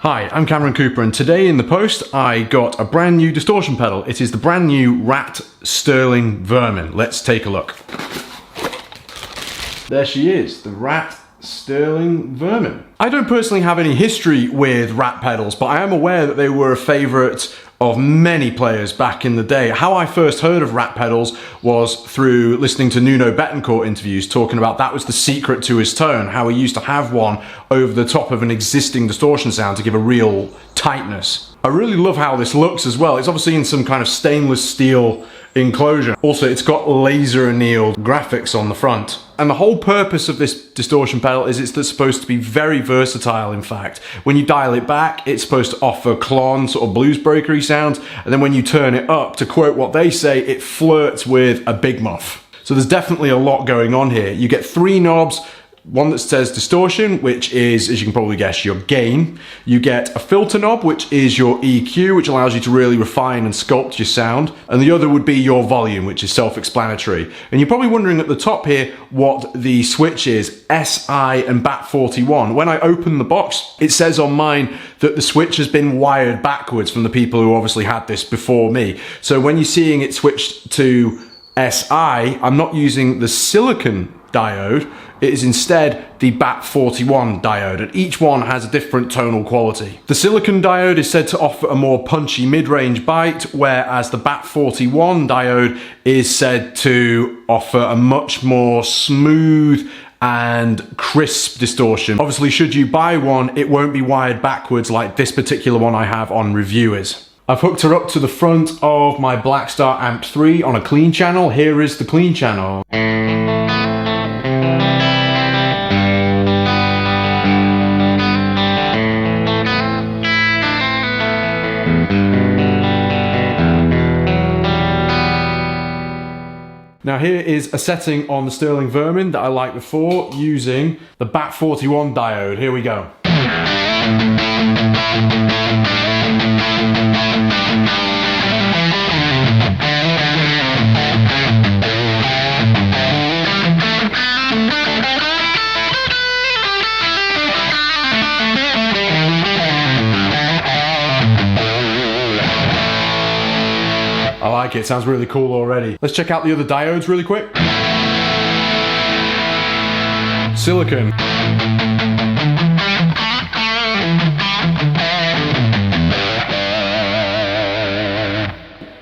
Hi, I'm Cameron Cooper, and today in the post I got a brand new distortion pedal. It is the brand new RAT Sterling Vermin. Let's take a look. There she is, the RAT Sterling Vermin. I don't personally have any history with RAT pedals, but I am aware that they were a favourite of many players back in the day. How I first heard of RAT pedals was through listening to Nuno Bettencourt interviews talking about that was the secret to his tone, how he used to have one over the top of an existing distortion sound to give a real tightness. I really love how this looks as well. It's obviously in some kind of stainless steel enclosure. Also, it's got laser annealed graphics on the front. And the whole purpose of this distortion pedal is it's supposed to be very versatile, in fact. When you dial it back, it's supposed to offer clon, sort of blues breakery sounds, and then when you turn it up, to quote what they say, it flirts with a big muff. So there's definitely a lot going on here. You get 3 knobs, one that says distortion, which is, as you can probably guess, your gain. You get a filter knob, which is your EQ, which allows you to really refine and sculpt your sound. And the other would be your volume, which is self-explanatory. And you're probably wondering at the top here what the switch is, SI and BAT41. When I open the box, it says on mine that the switch has been wired backwards from the people who obviously had this before me. So when you're seeing it switched to SI, I'm not using the silicon diode, it is instead the BAT41 diode, and each one has a different tonal quality. The silicon diode is said to offer a more punchy mid-range bite, whereas the BAT41 diode is said to offer a much more smooth and crisp distortion. Obviously, should you buy one, it won't be wired backwards like this particular one I have on review is. I've hooked her up to the front of my Blackstar Amp 3 on a clean channel. Here is the clean channel. Now here is a setting on the Sterling Vermin that I liked before using the BAT41 diode. Here we go. I like it, it sounds really cool already. Let's check out the other diodes really quick. Silicon.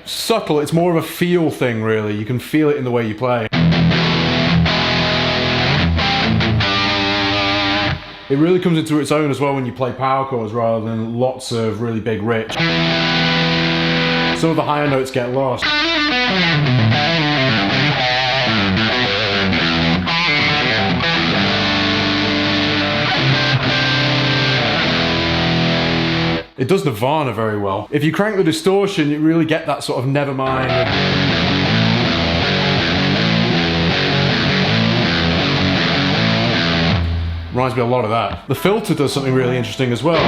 Subtle, it's more of a feel thing really. You can feel it in the way you play. It really comes into its own as well when you play power chords rather than lots of really big rich. Some of the higher notes get lost. It does Nirvana very well. If you crank the distortion, you really get that sort of Nevermind. Reminds me a lot of that. The filter does something really interesting as well.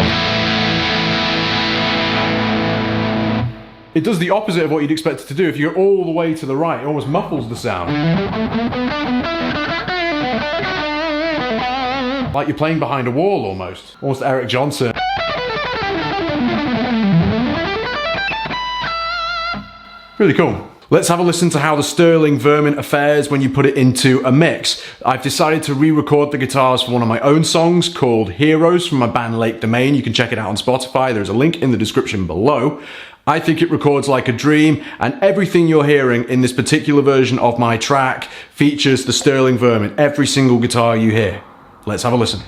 It does the opposite of what you'd expect it to do. If you go all the way to the right, it almost muffles the sound. Like you're playing behind a wall almost. Almost Eric Johnson. Really cool. Let's have a listen to how the Sterling Vermin fares when you put it into a mix. I've decided to re-record the guitars for one of my own songs called Heroes from my band Late Domain. You can check it out on Spotify. There's a link in the description below. I think it records like a dream, and everything you're hearing in this particular version of my track features the Sterling Vermin. Every single guitar you hear. Let's have a listen.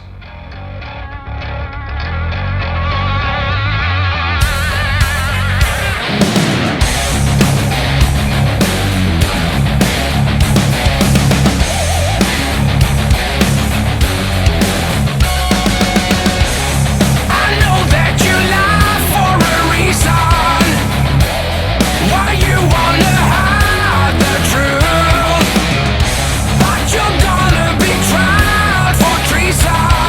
You're gonna be tried for treason.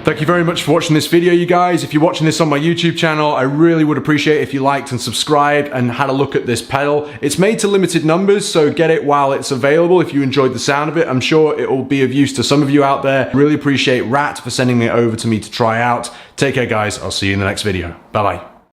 Thank you very much for watching this video, you guys. If you're watching this on my YouTube channel, I really would appreciate if you liked and subscribed and had a look at this pedal. It's made to limited numbers, so get it while it's available if you enjoyed the sound of it. I'm sure it will be of use to some of you out there. Really appreciate RAT for sending it over to me to try out. Take care, guys. I'll see you in the next video. Bye-bye.